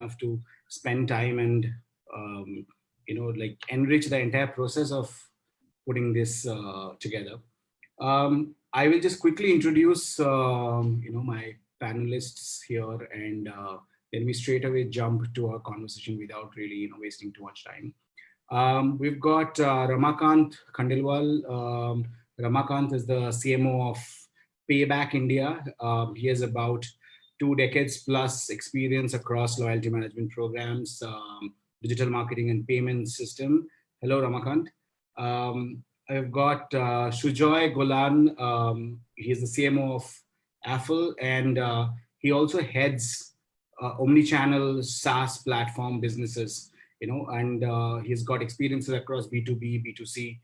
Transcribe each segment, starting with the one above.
enough to spend time and, like enrich the entire process of putting this together. I will just quickly introduce, my panelists here, and then we straight away jump to our conversation without really, wasting too much time. We've got Ramakant Khandelwal. Ramakant is the CMO of Payback India. He has about 2 decades plus experience across loyalty management programs, digital marketing and payment system. Hello, Ramakant. I've got Sujoy Golan. He's the CMO of Affle, and he also heads Omnichannel SaaS platform businesses, and he's got experiences across B2B, B2C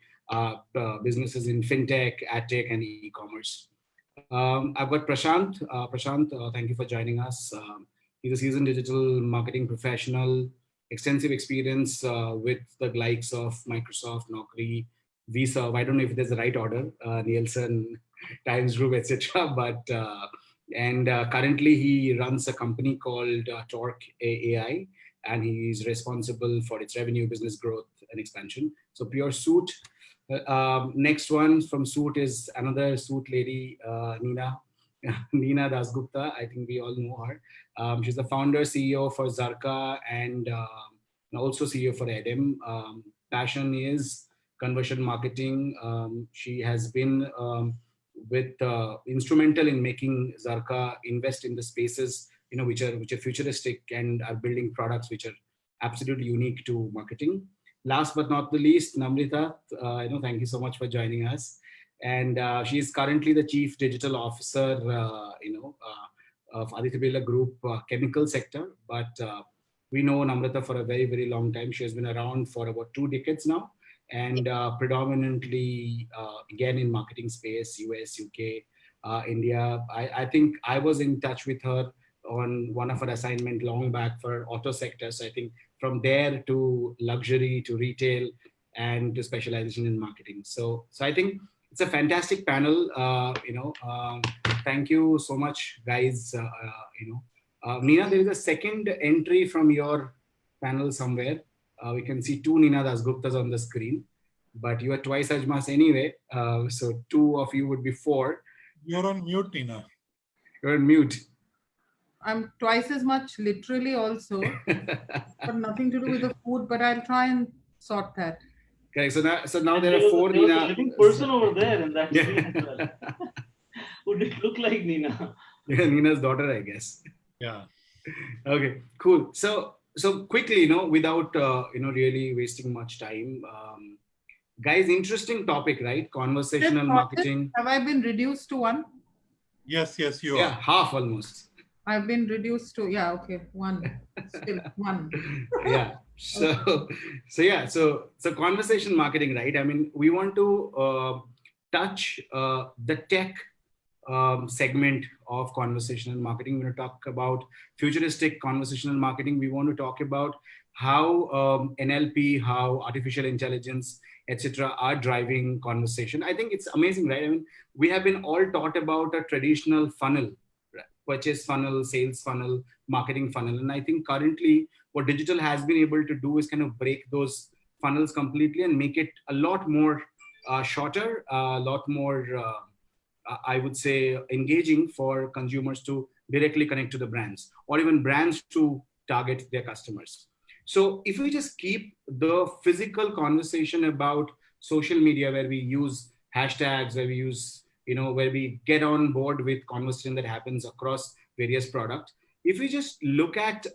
businesses in fintech, adtech, and e-commerce. I've got Prashant. Prashant, thank you for joining us. He's a seasoned digital marketing professional, extensive experience with the likes of Microsoft, Naukri, Visa. I don't know if there's the right order, Nielsen, Times Group, etc. But and currently he runs a company called Torque AI, and he's responsible for its revenue, business growth, and expansion. So pure suit. Next one from Suit is another Suit lady, Nina. Nina Dasgupta. I think we all know her. She's the founder, CEO for Zarka, and also CEO for Edem. Passion is conversion marketing. She has been instrumental in making Zarka invest in the spaces which are futuristic and are building products which are absolutely unique to marketing. Last but not the least, Namrita, thank you so much for joining us. And she is currently the Chief Digital Officer, of Aditya Birla Group chemical sector. But we know Namrita for a very, very long time. She has been around for about 2 decades now, and predominantly, again, in marketing space, US, UK, India. I think I was in touch with her on one of her assignment long back for auto sector. So I think from there to luxury to retail and to specialization in marketing. So I think it's a fantastic panel. Thank you so much, guys. Nina, there is a second entry from your panel somewhere. We can see 2 Nina Dasguptas on the screen, but you are twice as much anyway. So 2 of you would be 4. You're on mute, Nina. You're on mute. I'm twice as much literally also, but nothing to do with the food, but I'll try and sort that. Okay, so now there are 4 Nina. There was a living person over there in that scene as well. Who did look like Nina? Yeah, Nina's daughter, I guess. Yeah. Okay, cool. So quickly, without really wasting much time, guys, interesting topic, right? Conversational marketing. Have I been reduced to 1? Yes, you are. Yeah, half almost. I've been reduced to, 1. Still 1. Yeah. So conversation marketing, right? I mean, we want to touch the tech segment of conversational marketing. We're going to talk about futuristic conversational marketing. We want to talk about how NLP, how artificial intelligence, etc., are driving conversation. I think it's amazing, right? I mean, we have been all taught about a traditional funnel, right? Purchase funnel, sales funnel, marketing funnel. And I think currently what digital has been able to do is kind of break those funnels completely and make it a lot more shorter, a lot more, I would say, engaging for consumers to directly connect to the brands, or even brands to target their customers. So if we just keep the physical conversation about social media, where we use hashtags, where we use, where we get on board with conversation that happens across various products. If we just look at,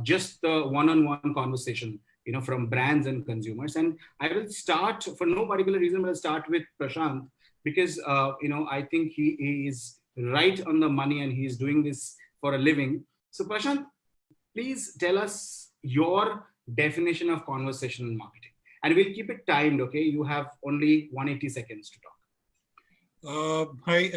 just the one-on-one conversation, from brands and consumers. And I will start, for no particular reason, but I'll start with Prashant, because, I think he is right on the money and he's doing this for a living. So Prashant, please tell us your definition of conversational marketing. And we'll keep it timed, okay? You have only 180 seconds to talk. Hi,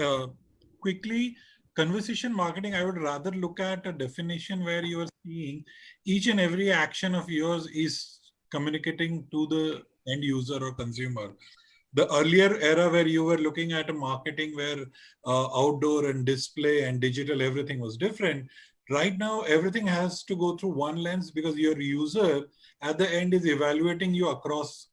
quickly, conversation marketing, I would rather look at a definition where you are seeing each and every action of yours is communicating to the end user or consumer. The earlier era where you were looking at a marketing where outdoor and display and digital, everything was different. Right now, everything has to go through one lens because your user at the end is evaluating you across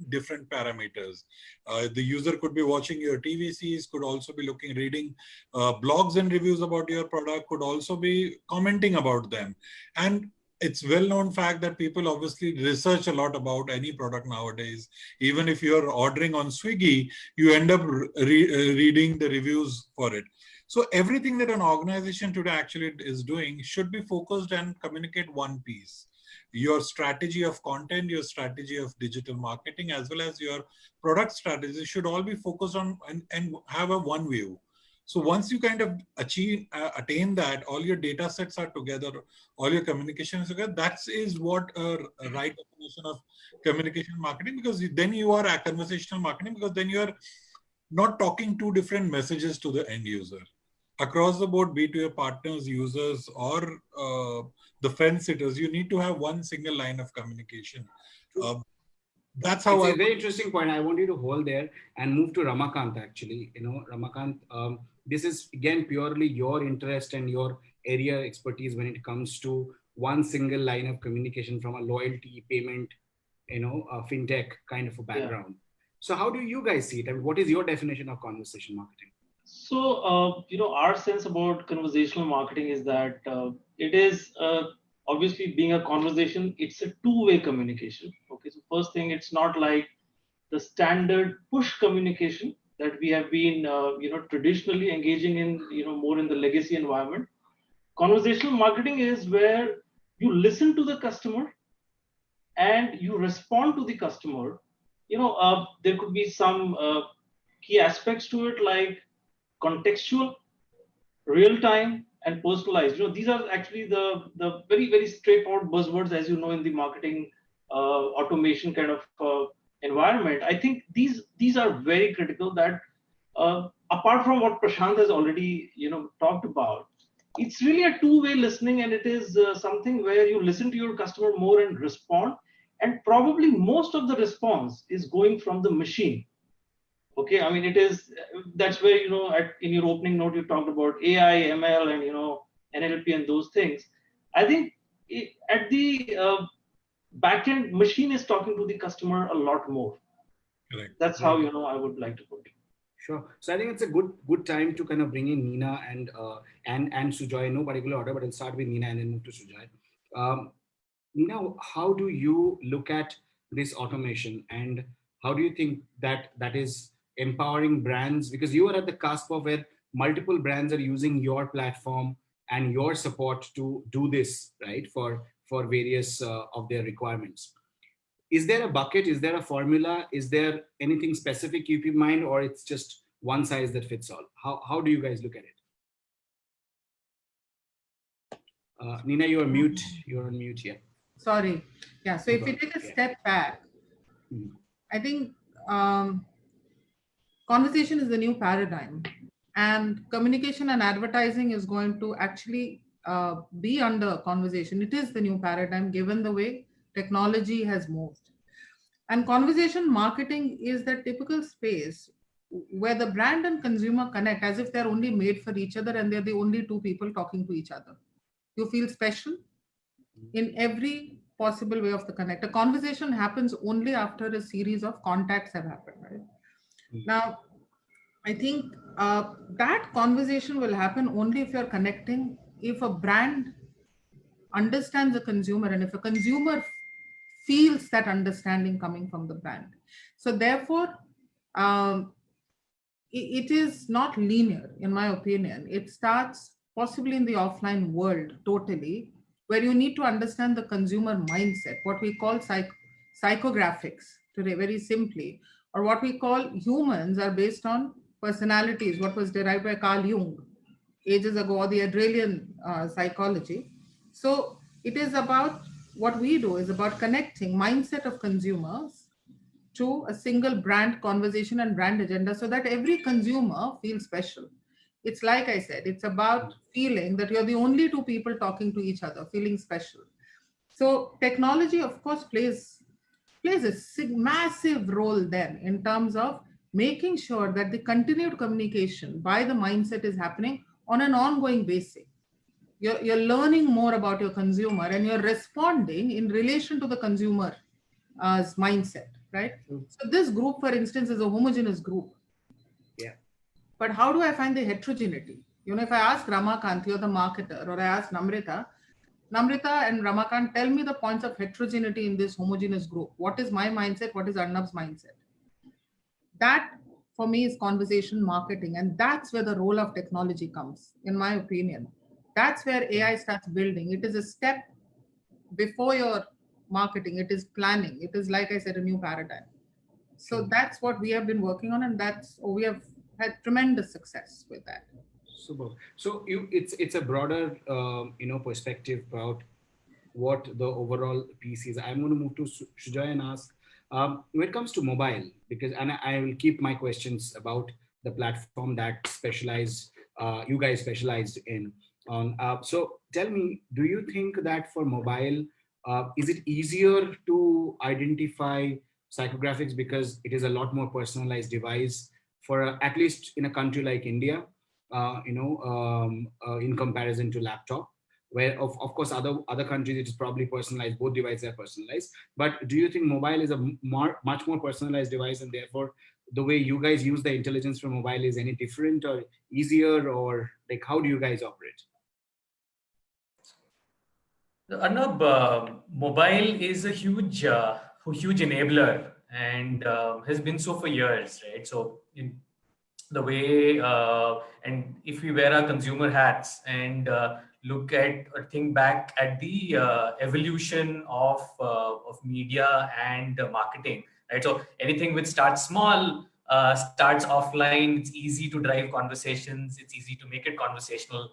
different parameters. The user could be watching your TVCs, could also be reading blogs and reviews about your product, could also be commenting about them. And it's well-known fact that people obviously research a lot about any product nowadays. Even if you're ordering on Swiggy, you end up reading the reviews for it. So everything that an organization today actually is doing should be focused and communicate one piece. Your strategy of content, your strategy of digital marketing, as well as your product strategy should all be focused on and have a one view. So once you kind of attain that, all your data sets are together, all your communication is together, that is what a right definition of communication marketing, because then you are a conversational marketing, because then you are not talking two different messages to the end user. Across the board, be it to your partners, users, or the fence sitters, you need to have one single line of communication. That's how it's a very interesting point. I want you to hold there and move to Ramakant, actually. Ramakant, this is again purely your interest and your area expertise when it comes to one single line of communication from a loyalty, payment, fintech kind of a background. Yeah. So how do you guys see it? I mean, what is your definition of conversation marketing? So, our sense about conversational marketing is that it is obviously being a conversation, it's a two-way communication. Okay, so first thing, it's not like the standard push communication that we have been, traditionally engaging in, more in the legacy environment. Conversational marketing is where you listen to the customer and you respond to the customer. There could be some key aspects to it, like contextual, real time, and personalized. These are actually the very, very straightforward buzzwords, as you know, in the marketing automation kind of environment. I think these are very critical. That apart from what Prashant has already talked about, it's really a two-way listening, and it is something where you listen to your customer more and respond. And probably most of the response is going from the machine. Okay, I mean, that's where, in your opening note, you talked about AI, ML, and NLP and those things. I think at the back end, machine is talking to the customer a lot more. Correct. That's how, I would like to put it. Sure. So I think it's a good time to kind of bring in Nina and Sujoy in no particular order, but I'll start with Nina and then move to Sujoy. Nina, how do you look at this automation, and how do you think that is empowering brands? Because you are at the cusp of where multiple brands are using your platform and your support to do this, right, for various of their requirements. Is there a bucket? Is there a formula? Is there anything specific you keep in mind, or it's just one size that fits all? How do you guys look at it? Nina, you're on mute. You're on mute here. Sorry. Yeah. So if we take a step back, I think conversation is the new paradigm, and communication and advertising is going to actually be under conversation. It is the new paradigm given the way technology has moved. And conversation marketing is that typical space where the brand and consumer connect as if they're only made for each other and they're the only two people talking to each other. You feel special in every possible way of the connect. A conversation happens only after a series of contacts have happened, right? Now, I think that conversation will happen only if you're connecting, if a brand understands the consumer and if a consumer feels that understanding coming from the brand. So therefore, it is not linear, in my opinion. It starts possibly in the offline world totally, where you need to understand the consumer mindset, what we call psychographics today, very simply, or what we call humans are based on personalities, what was derived by Carl Jung ages ago, or the Adrelian psychology. So it is about, what we do is about connecting mindset of consumers to a single brand conversation and brand agenda so that every consumer feels special. It's like I said, it's about feeling that you're the only two people talking to each other, feeling special. So technology, of course, plays a massive role then in terms of making sure that the continued communication by the mindset is happening on an ongoing basis. You're learning more about your consumer and you're responding in relation to the consumer's mindset, right? So this group, for instance, is a homogeneous group. Yeah. But how do I find the heterogeneity? If I ask Ramakant, you're the marketer, or I ask Namrita and Ramakant, tell me the points of heterogeneity in this homogeneous group. What is my mindset? What is Arnab's mindset? That for me is conversation marketing. And that's where the role of technology comes, in my opinion. That's where AI starts building. It is a step before your marketing. It is planning. It is, like I said, a new paradigm. So that's what we have been working on, and we have had tremendous success with that. Super. So it's a broader perspective about what the overall piece is. I'm going to move to Sujoy and ask when it comes to mobile, because and I will keep my questions about the platform that you guys specialized in. So tell me, do you think that for mobile, is it easier to identify psychographics because it is a lot more personalized device for at least in a country like India, in comparison to laptop? Where of course other countries it is probably personalized, both devices are personalized, but do you think mobile is a much more personalized device, and therefore the way you guys use the intelligence from mobile is any different or easier, or like how do you guys operate? Arnab, mobile is a huge enabler and has been so for years, right? So in the way, and if we wear our consumer hats and look at or think back at the evolution of media and marketing, right? So anything which starts small, starts offline, it's easy to drive conversations, it's easy to make it conversational.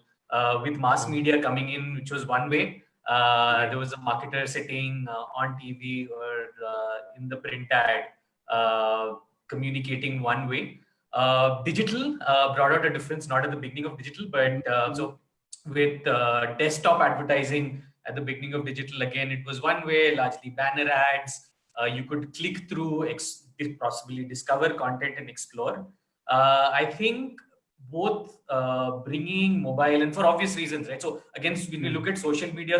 With mass media coming in, which was one way, there was a marketer sitting on TV or in the print ad, communicating one way. Digital brought out a difference, not at the beginning of digital, but so with desktop advertising at the beginning of digital, again, it was one way, largely banner ads. You could click through, possibly discover content and explore. I think both bringing mobile, and for obvious reasons, right? So again, when we look at social media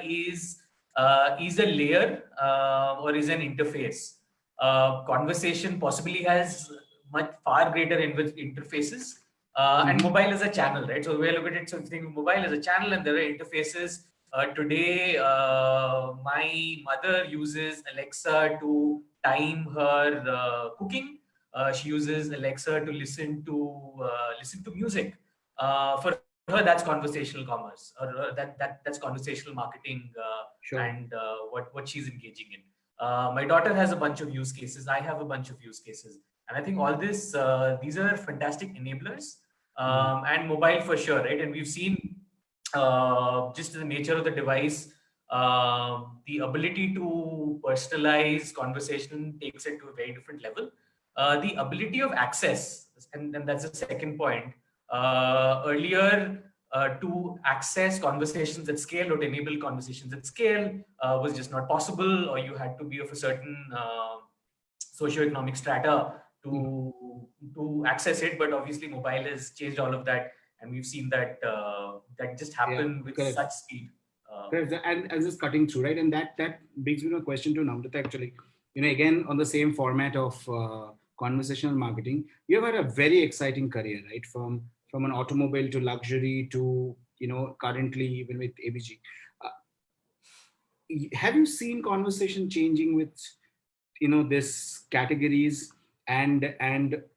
is a layer or is an interface. Conversation possibly has far greater interfaces, and mobile is a channel, right? So we look at it, so think mobile as a channel, and there are interfaces. Today, my mother uses Alexa to time her cooking. She uses Alexa to listen to music. For her, that's conversational commerce, or that's conversational marketing, Sure. and what she's engaging in. My daughter has a bunch of use cases. I have a bunch of use cases, and I think all this these are fantastic enablers, and mobile for sure, right? And we've seen just the nature of the device, the ability to personalize conversation takes it to a very different level. The ability of access, and that's the second point. Earlier, to access conversations at scale or to enable conversations at scale was just not possible, or you had to be of a certain socioeconomic strata to access it. But obviously, mobile has changed all of that, and we've seen that that just happen with correct. such speed. Correct. And just cutting through, right? And that brings me to a question to Namrata, actually. Again, on the same format of conversational marketing, you have had a very exciting career, right? From an automobile to luxury to, currently even with ABG. Have you seen conversation changing with, this categories? And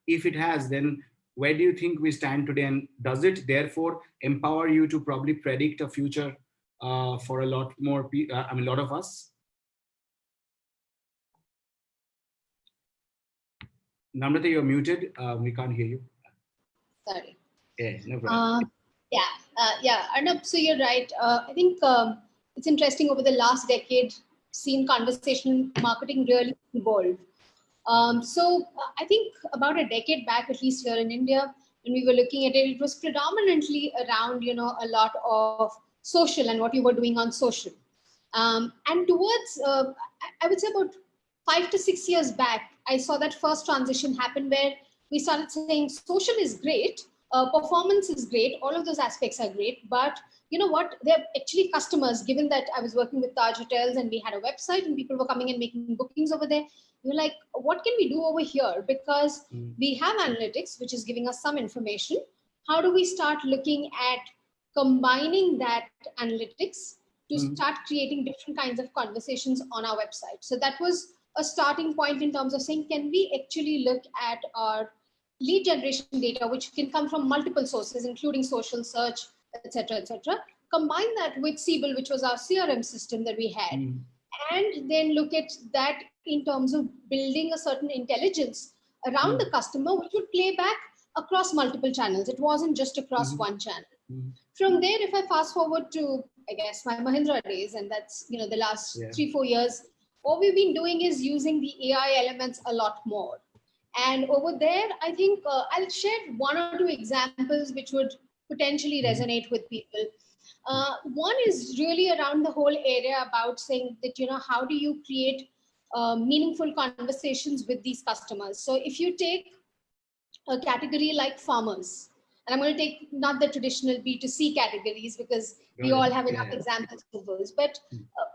if it has, then where do you think we stand today? And does it therefore empower you to probably predict a future for a lot more a lot of us? Namrata, you're muted. We can't hear you. Sorry. Yeah, no problem. Arnab, so you're right. I think it's interesting, over the last decade, seen conversational marketing really evolve. So I think about a decade back, at least here in India, when we were looking at it, it was predominantly around, a lot of social and what you were doing on social. And towards, I would say about 5 to 6 years back, I saw that first transition happen where we started saying social is great, Performance is great. All of those aspects are great. But you know what? They're actually customers, given that I was working with Taj Hotels and we had a website and people were coming and making bookings over there. You're like, what can we do over here? Because we have analytics, which is giving us some information. How do we start looking at combining that analytics to start creating different kinds of conversations on our website? So that was a starting point in terms of saying, can we actually look at our lead generation data, which can come from multiple sources, including social search, etc., combine that with Siebel, which was our CRM system that we had, and then look at that in terms of building a certain intelligence around the customer, which would play back across multiple channels. It wasn't just across one channel. From there, if I fast forward to, I guess, my Mahindra days, and that's, you know, the last 3-4 years, what we've been doing is using the AI elements a lot more. And over there, I think I'll share 1 or 2 examples which would potentially resonate with people. One is really around the whole area about saying that, you know, how do you create meaningful conversations with these customers? So if you take a category like farmers, and I'm going to take not the traditional B2C categories because we all have enough examples of those, but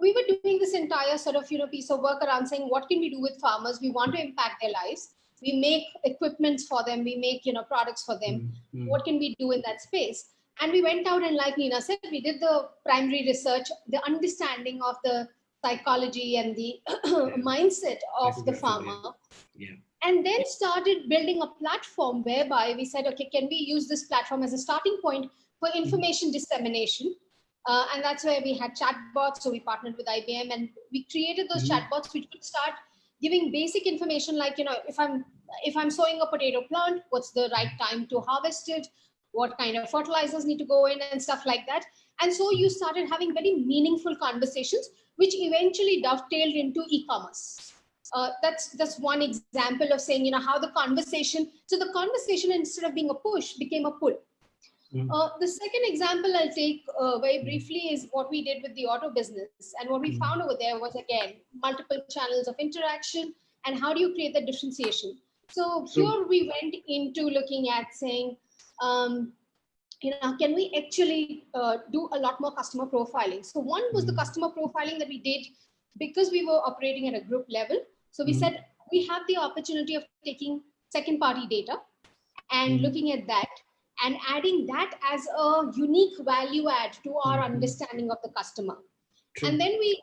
we were doing this entire sort of, you know, piece of work around saying, what can we do with farmers? We want to impact their lives. We make equipments for them. We make, you know, products for them. What can we do in that space? And we went out and, like Nina said, we did the primary research, the understanding of the psychology and the mindset of the farmer. And then started building a platform whereby we said, okay, can we use this platform as a starting point for information dissemination? And that's where we had chatbots. So we partnered with IBM and we created those chatbots which would start giving basic information like, you know, if I'm sowing a potato plant, what's the right time to harvest it? What kind of fertilizers need to go in and stuff like that. And so you started having very meaningful conversations, which eventually dovetailed into e-commerce. That's one example of saying, you know, how the conversation, so the conversation instead of being a push became a pull. The second example I'll take very briefly is what we did with the auto business. And what we found over there was, again, multiple channels of interaction and how do you create the differentiation? So here we went into looking at saying, you know, can we actually do a lot more customer profiling? So one was the customer profiling that we did because we were operating at a group level. So we said, we have the opportunity of taking second party data and looking at that and adding that as a unique value add to our understanding of the customer. And then we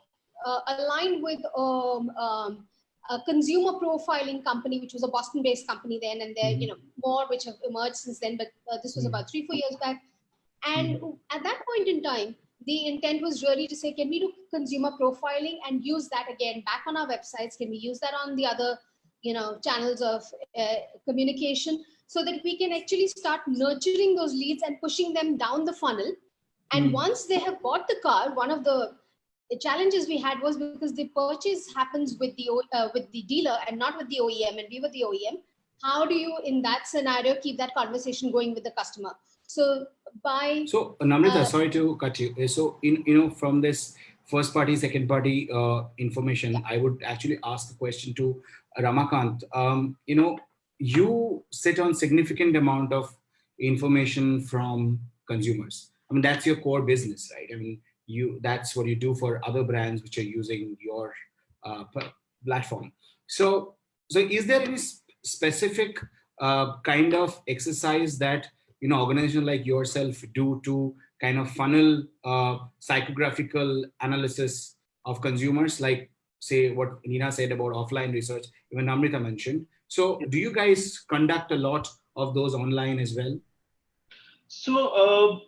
aligned with a consumer profiling company, which was a Boston-based company then, and there, you know, more which have emerged since then, but this was about 3-4 years back. And at that point in time, the intent was really to say, can we do consumer profiling and use that again back on our websites? Can we use that on the other, you know, channels of communication so that we can actually start nurturing those leads and pushing them down the funnel? And once they have bought the car, one of the challenges we had was because the purchase happens with the dealer and not with the OEM, and we were the OEM. How do you, in that scenario, keep that conversation going with the customer? So Namrita, sorry to cut you. So from this first party, second party information, I would actually ask the question to Ramakant. You sit on significant amount of information from consumers. I mean, that's your core business, right? I mean, that's what you do for other brands which are using your platform. So is there any specific kind of exercise that organization like yourself do to kind of funnel psychographical analysis of consumers, like say what Nina said about offline research, even Namrita mentioned? So do you guys conduct a lot of those online as well? So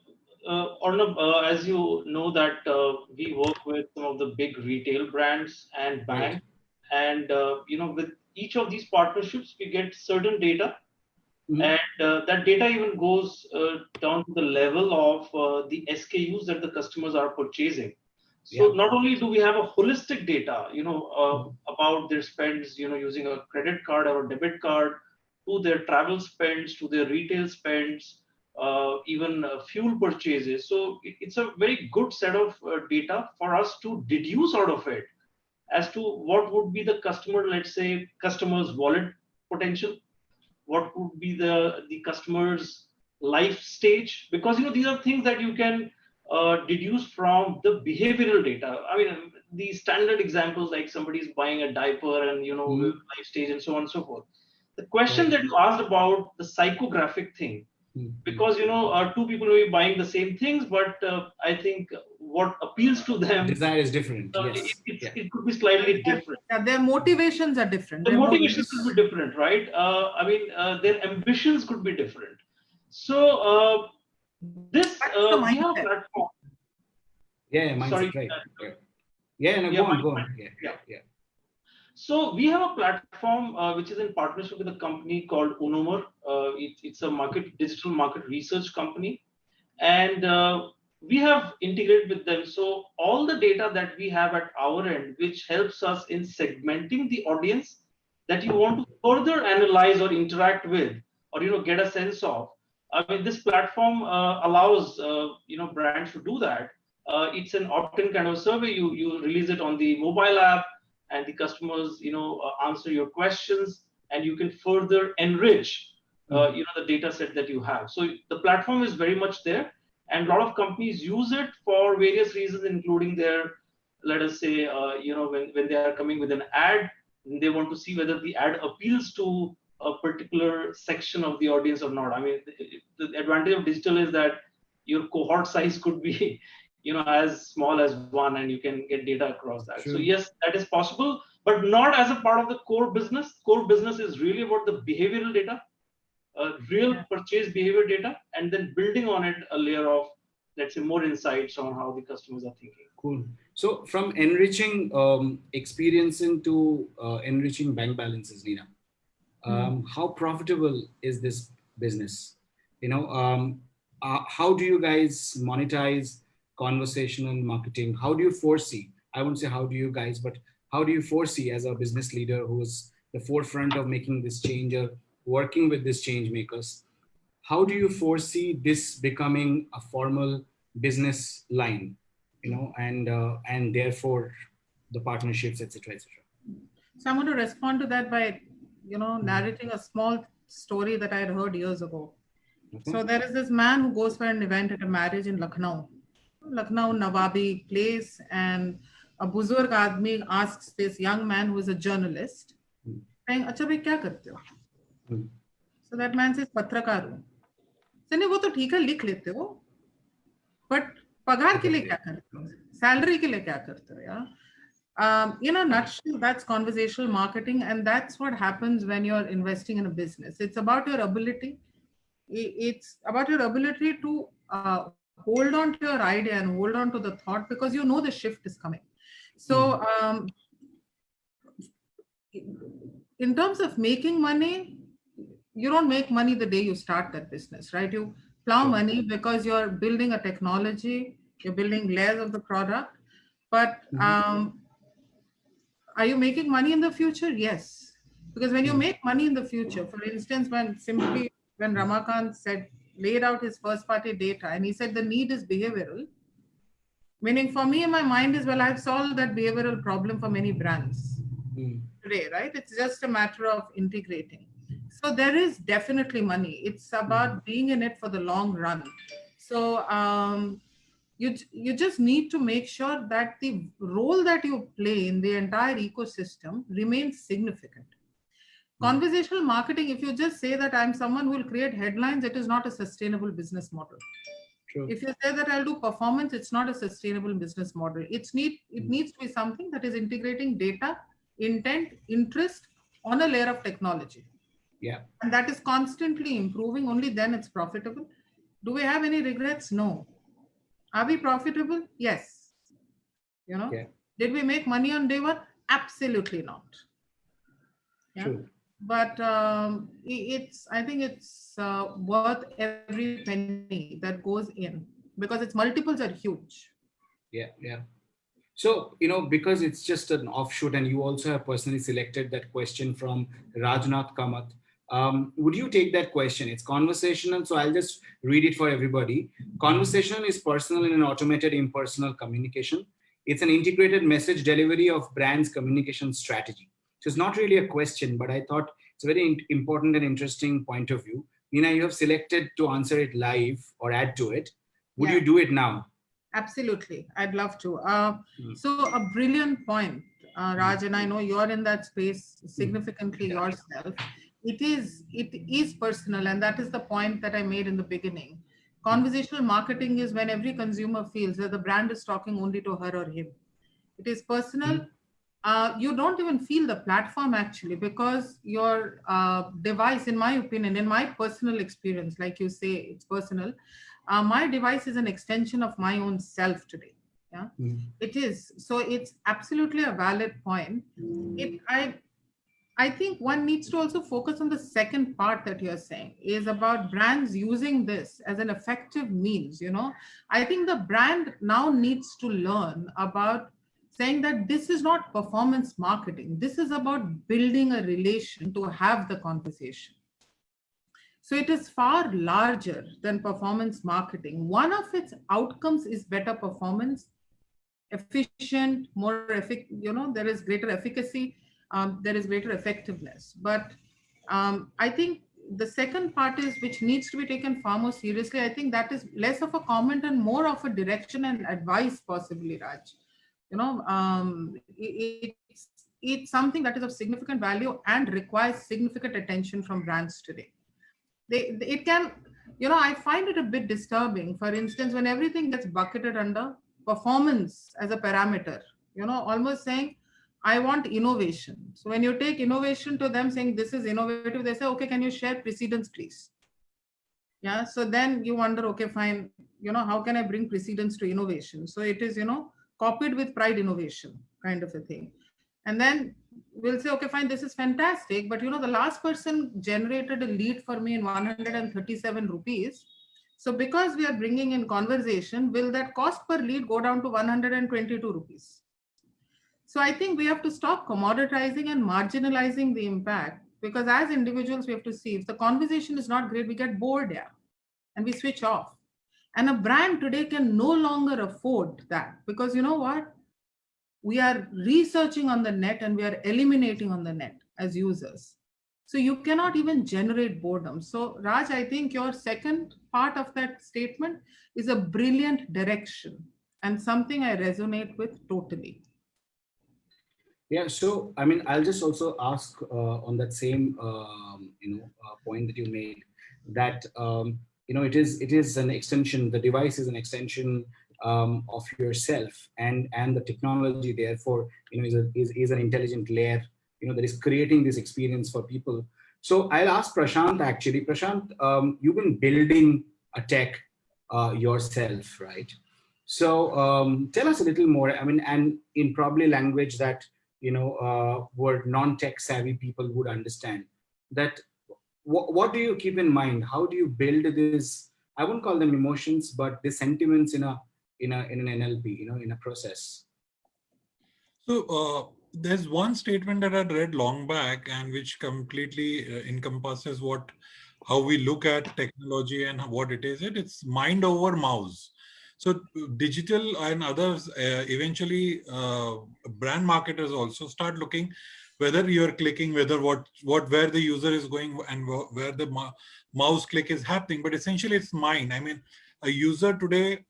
Arnab, as you know that we work with some of the big retail brands and banks, and with each of these partnerships we get certain data. And that data even goes down to the level of the SKUs that the customers are purchasing. So not only do we have a holistic data, about their spends, using a credit card or a debit card, to their travel spends, to their retail spends, even fuel purchases. So it's a very good set of data for us to deduce out of it as to what would be the customer, let's say, customer's wallet potential. What would be the customer's life stage, because these are things that you can deduce from the behavioral data. I mean, the standard examples like somebody's buying a diaper and life stage and so on and so forth. The question that you asked about the psychographic thing, because two people may be buying the same things, but I think what appeals to them, desire is different. Yes, it could be slightly different. Their motivations are different. The motivations could be different, right? I mean, their ambitions could be different. So this we have a platform. Yeah, mindset, Sorry. right. Go on. Yeah. So we have a platform which is in partnership with a company called Unomer. It's a digital market research company, and we have integrated with them. So all the data that we have at our end, which helps us in segmenting the audience that you want to further analyze or interact with, or get a sense of. I mean, this platform allows brands to do that. It's an opt-in kind of survey. You release it on the mobile app, and the customers answer your questions, and you can further enrich the data set that you have. So the platform is very much there, and a lot of companies use it for various reasons, including their, let us say, when they are coming with an ad, they want to see whether the ad appeals to a particular section of the audience or not. I mean, the advantage of digital is that your cohort size could be as small as one, and you can get data across that. Sure. So yes, that is possible, but not as a part of the core business. Core business is really about the behavioral data, real purchase behavior data, and then building on it a layer of, let's say, more insights on how the customers are thinking. Cool. So from enriching experiencing to enriching bank balances, Nina, how profitable is this business? How do you guys monetize conversational marketing? How do you foresee, I wouldn't say how do you guys, but how do you foresee as a business leader who's the forefront of making this change, working with these change makers, how do you foresee this becoming a formal business line, and therefore the partnerships, etc., etc.? So I'm going to respond to that by, narrating a small story that I had heard years ago. Okay. So there is this man who goes for an event at a marriage in Lucknow Nawabi place, and a buzurg aadmi asks this young man who is a journalist, saying, "Acha bhai, kya karte ho?" So that man says, "Patrakar hu." So ne wo to theek hai, likh lete ho, but pagar ke liye kya karte ho? Salary ke liye kya karte ho? Yeah. In a nutshell, that's conversational marketing, and that's what happens when you're investing in a business. It's about your ability. It's about your ability to hold on to your idea and hold on to the thought, because the shift is coming. So in terms of making money, you don't make money the day you start that business, right? You plow money because you're building a technology, you're building layers of the product. But are you making money in the future? Yes. Because when you make money in the future, for instance, when Ramakant laid out his first party data, and he said the need is behavioral, meaning for me in my mind is, well, I've solved that behavioral problem for many brands today, right? It's just a matter of integrating. So there is definitely money. It's about being in it for the long run. So you just need to make sure that the role that you play in the entire ecosystem remains significant. Conversational marketing, if you just say that I'm someone who will create headlines, it is not a sustainable business model. True. If you say that I'll do performance, it's not a sustainable business model. It needs to be something that is integrating data, intent, interest on a layer of technology. Yeah. And that is constantly improving. Only then it's profitable. Do we have any regrets? No. Are we profitable? Yes. Did we make money on day one? Absolutely not. Yeah. True. But I think it's worth every penny that goes in, because its multiples are huge. Yeah. So, because it's just an offshoot, and you also have personally selected that question from Rajnath Kamath, would you take that question? It's conversational, so I'll just read it for everybody. Conversational is personal and automated impersonal communication. It's an integrated message delivery of brand's communication strategy. So it's not really a question, but I thought it's a very important and interesting point of view. Nina, you have selected to answer it live or add to it. Would Yeah. you do it now? Absolutely, I'd love to. So a brilliant point, Raj, and I know you're in that space significantly yourself. It is personal, and that is the point that I made in the beginning. Conversational marketing is when every consumer feels that the brand is talking only to her or him. It is personal. You don't even feel the platform actually, because your device, in my opinion, in my personal experience, like you say, it's personal. My device is an extension of my own self today. Yeah, it is. So it's absolutely a valid point. I think one needs to also focus on the second part that you're saying is about brands using this as an effective means. I think the brand now needs to learn about saying that this is not performance marketing. This is about building a relation to have the conversation. So it is far larger than performance marketing. One of its outcomes is better performance, efficient, there is greater efficacy, there is greater effectiveness. But I think the second part is which needs to be taken far more seriously. I think that is less of a comment and more of a direction and advice, possibly, Raj. It's something that is of significant value and requires significant attention from brands today. It can, I find it a bit disturbing, for instance, when everything gets bucketed under performance as a parameter, almost saying, I want innovation. So when you take innovation to them saying this is innovative, they say, okay, can you share precedence, please? Yeah. So then you wonder, okay, fine, how can I bring precedence to innovation? So it is, copied with pride innovation kind of a thing. And then we'll say, okay, fine, this is fantastic. But, the last person generated a lead for me in 137 rupees. So because we are bringing in conversation, will that cost per lead go down to 122 rupees? So I think we have to stop commoditizing and marginalizing the impact, because as individuals, we have to see if the conversation is not great, we get bored, yeah, and we switch off. And a brand today can no longer afford that, because you know what? We are researching on the net and we are eliminating on the net as users. So you cannot even generate boredom. So Raj, I think your second part of that statement is a brilliant direction and something I resonate with totally. Yeah, so I mean, I'll just also ask on that same point that you made, that it is an extension. The device is an extension of yourself, and the technology therefore is an intelligent layer that is creating this experience for people. So I'll ask Prashant actually. Prashant, you've been building a tech yourself, right? So tell us a little more. I mean, and in probably language that where non-tech savvy people would understand, that what do you keep in mind? How do you build this? I wouldn't call them emotions, but the sentiments in an NLP, in a process. So there's one statement that I read long back and which completely encompasses how we look at technology and what it is. It's mind over mouse. So digital and others, eventually brand marketers also start looking whether you're clicking, where the user is going and where the mouse click is happening. But essentially it's mind. I mean, a user today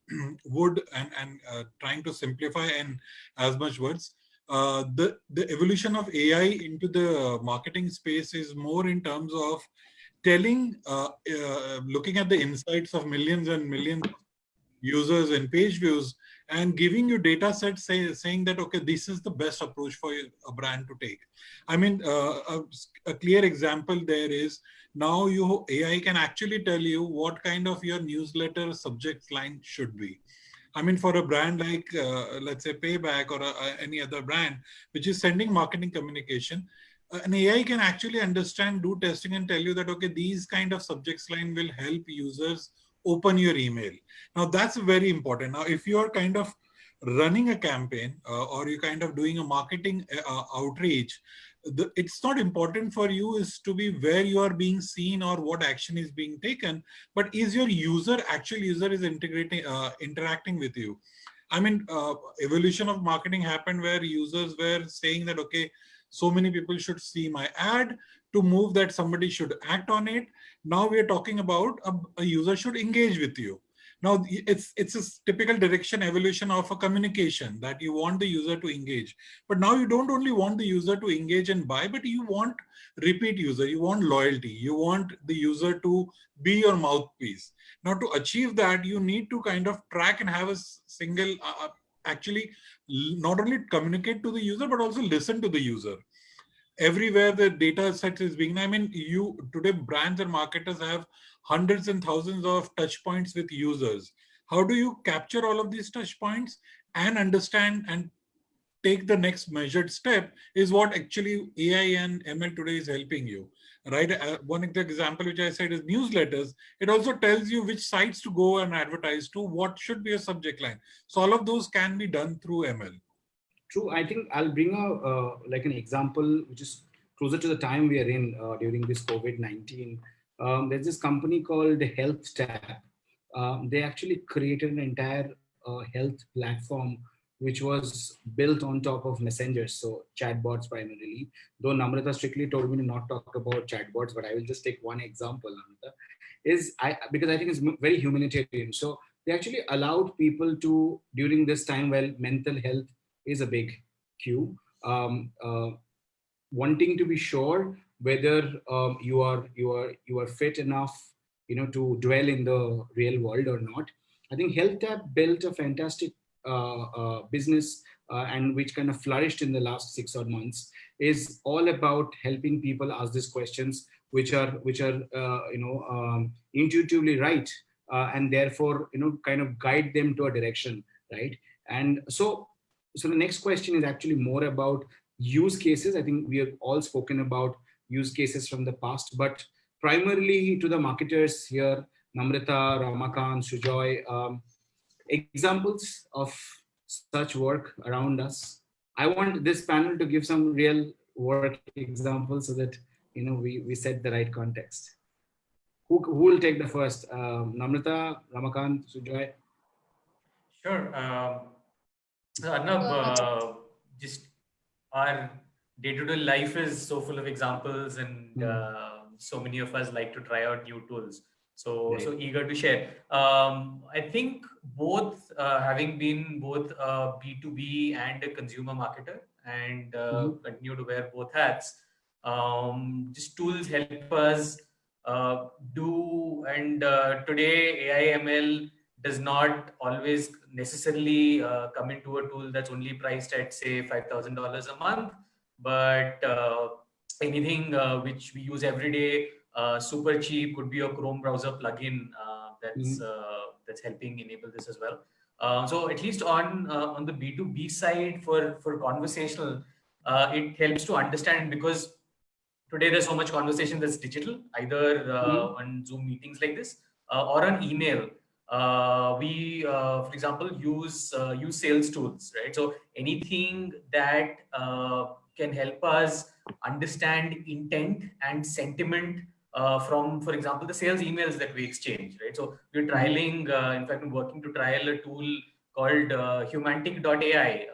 would, and trying to simplify in as much words, the evolution of AI into the marketing space is more in terms of telling, looking at the insights of millions and millions of users and page views and giving you data sets saying that, okay, this is the best approach for a brand to take. I mean, a clear example there is now AI can actually tell you what kind of your newsletter subject line should be. I mean, for a brand like, let's say, Payback or any other brand, which is sending marketing communication, an AI can actually understand, do testing and tell you that, okay, these kind of subjects line will help users open your email. Now, that's very important. Now, if you're kind of running a campaign or you're kind of doing a marketing outreach, it's not important for you is to be where you are being seen or what action is being taken, but is your actual user is interacting with you. I mean, evolution of marketing happened where users were saying that, okay, so many people should see my ad, to move that somebody should act on it. Now we are talking about a user should engage with you. Now it's a typical direction evolution of a communication that you want the user to engage. But now you don't only want the user to engage and buy, but you want repeat user, you want loyalty, you want the user to be your mouthpiece. Now to achieve that, you need to kind of track and have a single, actually not only communicate to the user, but also listen to the user. Everywhere the data set is being, I mean, today brands and marketers have hundreds and thousands of touch points with users. How do you capture all of these touch points and understand and take the next measured step is what actually AI and ML today is helping you, right? One example which I said is newsletters. It also tells you which sites to go and advertise to, what should be a subject line. So all of those can be done through ML. True. I think I'll bring like an example which is closer to the time we are in during this COVID-19. There's this company called Health Tab. They actually created an entire health platform which was built on top of messengers, so chatbots primarily. Though Namrata strictly told me to not talk about chatbots, but I will just take one example, Namrata, because I think it's very humanitarian. So they actually allowed people to, during this time while mental health is a big cue, wanting to be sure whether you are fit enough, to dwell in the real world or not. I think Health Tab built a fantastic business, and which kind of flourished in the last 6 odd months, is all about helping people ask these questions, which are intuitively right, and therefore kind of guide them to a direction, right? And so the next question is actually more about use cases. I think we have all spoken about use cases from the past, but primarily to the marketers here, Namrata, Ramakant, Sujoy, examples of such work around us. I want this panel to give some real work examples so that we set the right context. Who will take the first? Namrata, Ramakant, Sujoy? Sure. Arnab, just our day-to-day life is so full of examples, and so many of us like to try out new tools. So eager to share. I think both, having been both a B2B and a consumer marketer, and continue to wear both hats, just tools help us do, and today AI ML does not always necessarily come into a tool that's only priced at, say, $5,000 a month, but anything which we use every day, super cheap, could be a Chrome browser plugin that's helping enable this as well. So at least on the B2B side for conversational, it helps to understand, because today there's so much conversation that's digital, either on Zoom meetings like this or on email. We, for example, use sales tools, right? So anything that can help us understand intent and sentiment from, for example, the sales emails that we exchange, right? So we're trialing, in fact, I'm working to trial a tool called Humantic.ai.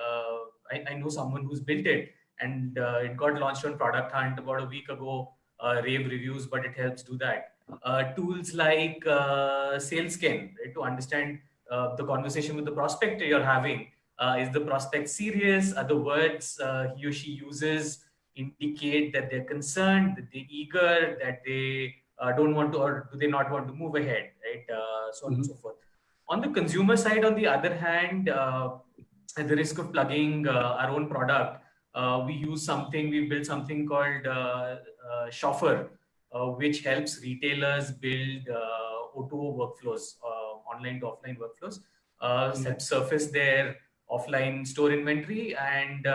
I know someone who's built it, and it got launched on Product Hunt about a week ago, rave reviews, but it helps do that. Tools like SalesCan, right, to understand the conversation with the prospect you're having. Is the prospect serious? Are the words he or she uses indicate that they're concerned, that they're eager, that they don't want to, or do they not want to move ahead, right? So on and so forth. On the consumer side, on the other hand, at the risk of plugging our own product, we built something called Shopper, which helps retailers build O2O workflows, online to offline workflows, help surface their offline store inventory, and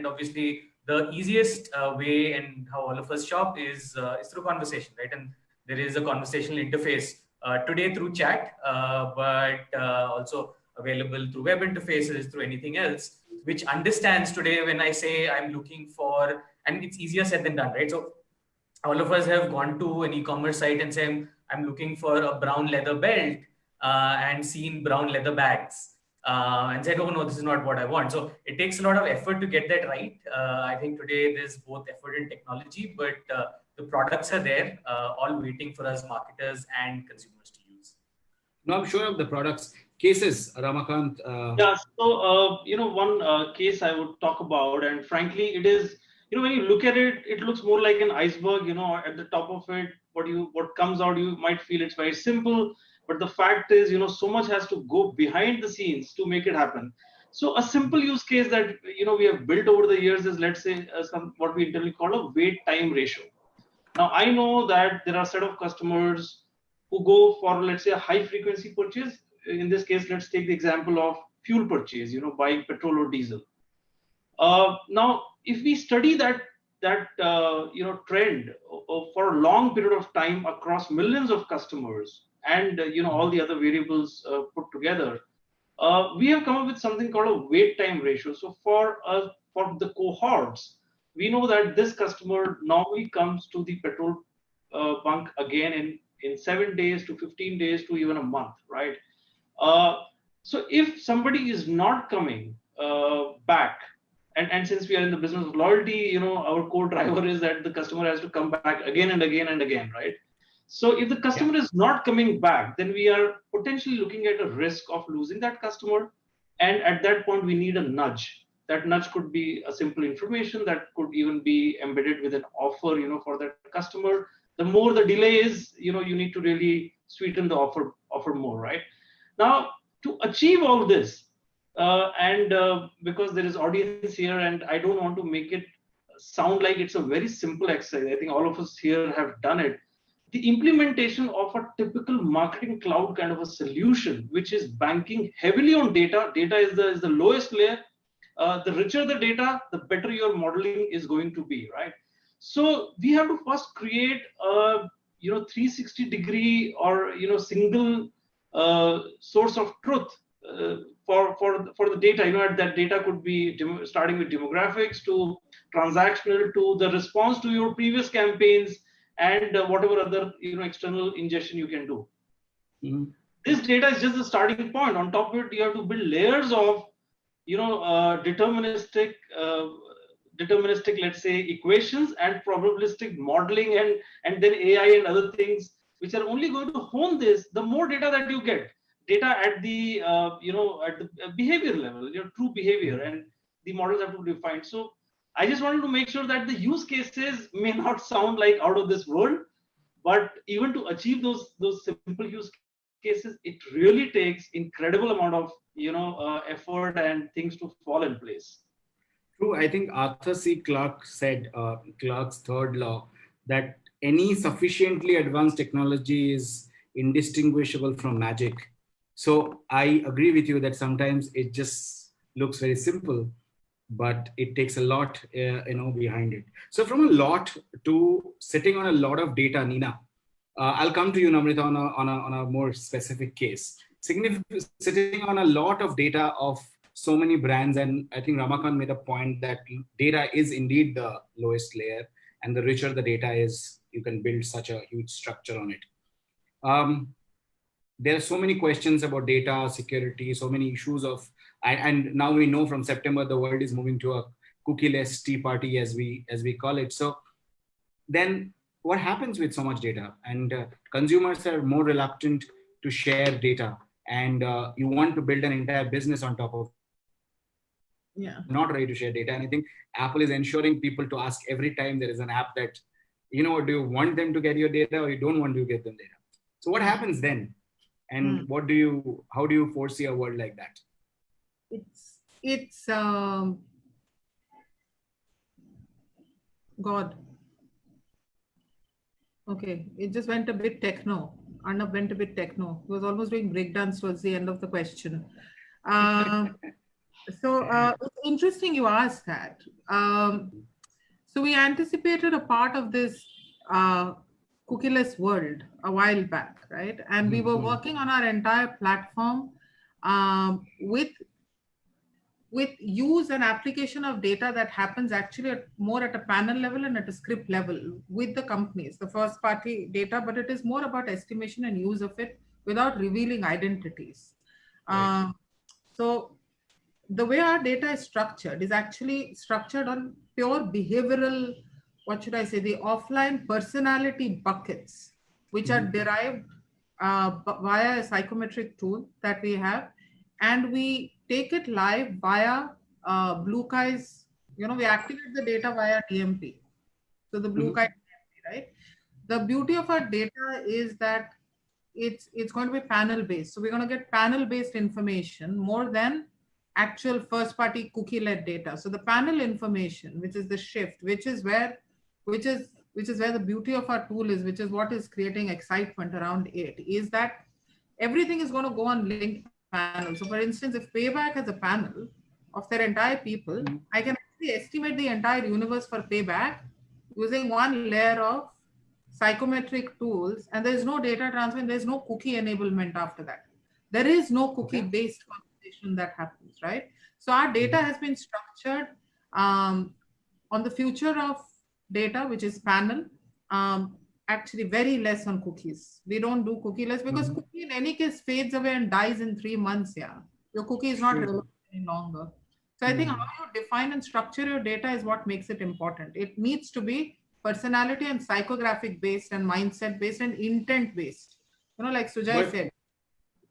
obviously the easiest way, and how all of us shop is through conversation, right? And there is a conversational interface today through chat, but also available through web interfaces, through anything else, which understands today when I say I'm looking for, and it's easier said than done, right? So all of us have gone to an e-commerce site and say, I'm looking for a brown leather belt, and seen brown leather bags. and said, oh no, this is not what I want. So it takes a lot of effort to get that right. I think today there's both effort and technology, but the products are there, all waiting for us marketers and consumers to use. No, I'm sure of the products. Cases, Ramakant. Yeah, so one case I would talk about, and frankly, it is, when you look at it, it looks more like an iceberg. At the top of it, what comes out, you might feel it's very simple, but the fact is, so much has to go behind the scenes to make it happen. So a simple use case that we have built over the years is, let's say, what we internally call a wait time ratio. Now I know that there are a set of customers who go for, let's say, a high frequency purchase. In this case, let's take the example of fuel purchase, buying petrol or diesel. Now, if we study that trend for a long period of time across millions of customers and all the other variables put together, we have come up with something called a wait time ratio. So for the cohorts, we know that this customer normally comes to the petrol bunk again in 7 days to 15 days to even a month, right? So if somebody is not coming back, and since we are in the business of loyalty, our core driver is that the customer has to come back again and again and again, right? So if the customer is not coming back, then we are potentially looking at a risk of losing that customer. And at that point, we need a nudge. That nudge could be a simple information that could even be embedded with an offer, for that customer. The more the delay is, you need to really sweeten the offer more, right? Now, to achieve all this, because there is audience here, and I don't want to make it sound like it's a very simple exercise. I think all of us here have done it. The implementation of a typical marketing cloud kind of a solution, which is banking heavily on data. Data is the lowest layer. The richer the data, the better your modeling is going to be, right? So we have to first create a 360-degree or single source of truth for the data. That data could be starting with demographics to transactional to the response to your previous campaigns and whatever other external ingestion you can do. Mm-hmm. This data is just the starting point. On top of it, you have to build layers of deterministic, let's say, equations and probabilistic modeling, and then AI and other things, which are only going to hone this. The more data that you get, data at the at the behavior level, true behavior, and the models have to be defined. So I just wanted to make sure that the use cases may not sound like out of this world, but even to achieve those simple use cases, it really takes incredible amount of effort and things to fall in place. True. I think Arthur C. Clarke said, Clarke's third law, that any sufficiently advanced technology is indistinguishable from magic. So I agree with you that sometimes it just looks very simple, but it takes a lot, behind it. So from a lot to sitting on a lot of data, Nina, I'll come to you, Namrita, on a more specific case. Sitting on a lot of data of so many brands, and I think Ramakant made a point that data is indeed the lowest layer, and the richer the data is, you can build such a huge structure on it. There are so many questions about data security, so many issues of, and now we know from September the world is moving to a cookie-less tea party, as we call it. So then what happens with so much data? And consumers are more reluctant to share data, and you want to build an entire business on top of not ready to share data. And I think Apple is ensuring people to ask every time there is an app that, do you want them to get your data or you don't want to get them data? So what happens then? And how do you foresee a world like that? It's God. Okay, it just went a bit techno. Arnab went a bit techno. He was almost doing breakdance towards the end of the question. So it's interesting you asked that. So we anticipated a part of this cookieless world a while back, right? And we were working on our entire platform with use and application of data that happens actually more at a panel level and at a script level with the companies, the first party data, but it is more about estimation and use of it without revealing identities. Right. So the way our data is structured is actually structured on pure behavioral, what should I say, the offline personality buckets, which are derived via a psychometric tool that we have. And we take it live via Blue Kai's, we activate the data via DMP. So the Blue Kai DMP, right? The beauty of our data is that it's going to be panel based. So we're going to get panel based information more than actual first party cookie led data. So the panel information, which is the shift, which is where the beauty of our tool is, which is what is creating excitement around it, is that everything is going to go on linked panels. So for instance, if Payback has a panel of their entire people, I can actually estimate the entire universe for Payback using one layer of psychometric tools, and there's no data transfer, and there's no cookie enablement after that. There is no cookie based conversation that happens, right? So our data has been structured on the future of data, which is panel, actually very less on cookies. We don't do cookieless because cookie in any case fades away and dies in 3 months. Yeah, your cookie is not relevant any longer. So I think how you define and structure your data is what makes it important. It needs to be personality and psychographic based and mindset based and intent based. Like Sujoy said.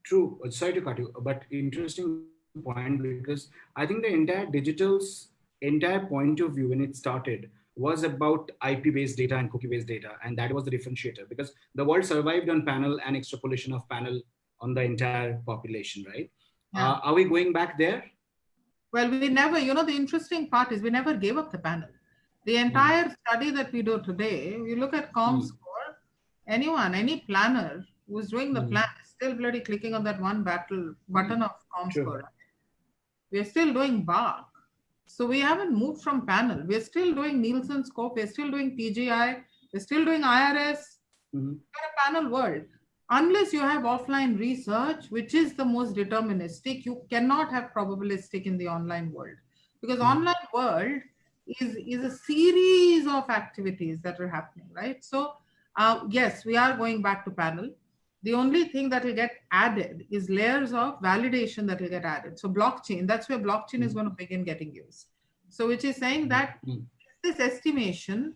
True. Sorry to cut you, but interesting point, because I think the entire digital's entire point of view when it started was about IP-based data and cookie-based data, and that was the differentiator, because the world survived on panel and extrapolation of panel on the entire population, right? Yeah. Are we going back there? Well, we never, the interesting part is we never gave up the panel. The entire study that we do today, you look at ComScore, any planner who's doing the plan is still bloody clicking on that one button of ComScore. We're still doing bar. So we haven't moved from panel. We're still doing Nielsen scope. We're still doing TGI. We're still doing IRS. We're a panel world. Unless you have offline research, which is the most deterministic, you cannot have probabilistic in the online world. Because online world is a series of activities that are happening, right? So yes, we are going back to panel. The only thing that will get added is layers of validation that will get added. So blockchain, that's where blockchain is going to begin getting used. So which is saying that is this estimation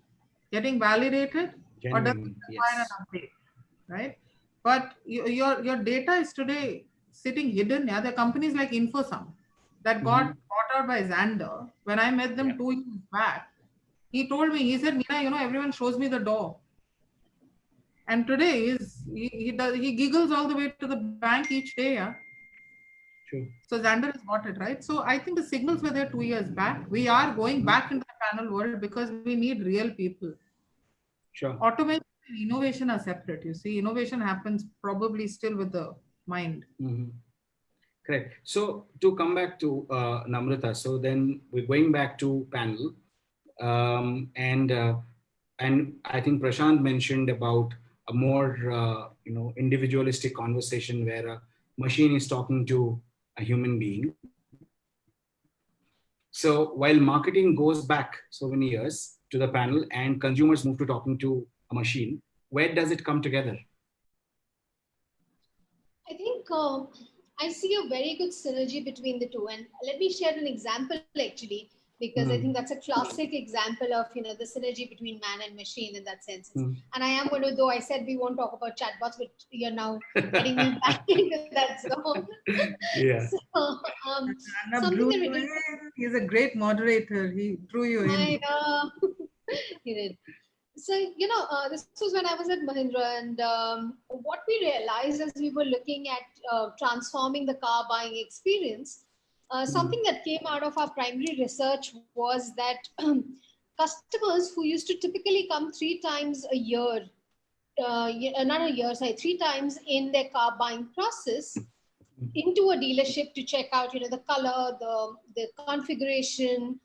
getting validated or does it require an update, right? But your data is today sitting hidden. Yeah, there are companies like InfoSum that got bought out by Xander. When I met them 2 years back, he told me, he said, Meena, everyone shows me the door. And today he giggles all the way to the bank each day. Yeah. True. So Xander has got it, right? So I think the signals were there 2 years back. We are going back into the panel world because we need real people. Sure. Automation and innovation are separate. You see, innovation happens probably still with the mind. Correct. So to come back to Namrata, so then we're going back to panel, and I think Prashant mentioned about a more individualistic conversation where a machine is talking to a human being. So while marketing goes back so many years to the panel and consumers move to talking to a machine, where does it come together? I think I see a very good synergy between the two. And let me share an example actually, because I think that's a classic example of, the synergy between man and machine in that sense. And I am going to, though I said we won't talk about chatbots, but you're now getting me back into that zone. Yeah. So, something that really, he's a great moderator. He drew you in. I know. He did. So, this was when I was at Mahindra, and what we realized as we were looking at transforming the car buying experience, something that came out of our primary research was that customers who used to typically come 3 times a year, not a year, sorry, 3 times in their car buying process into a dealership to check out, the color, the configuration,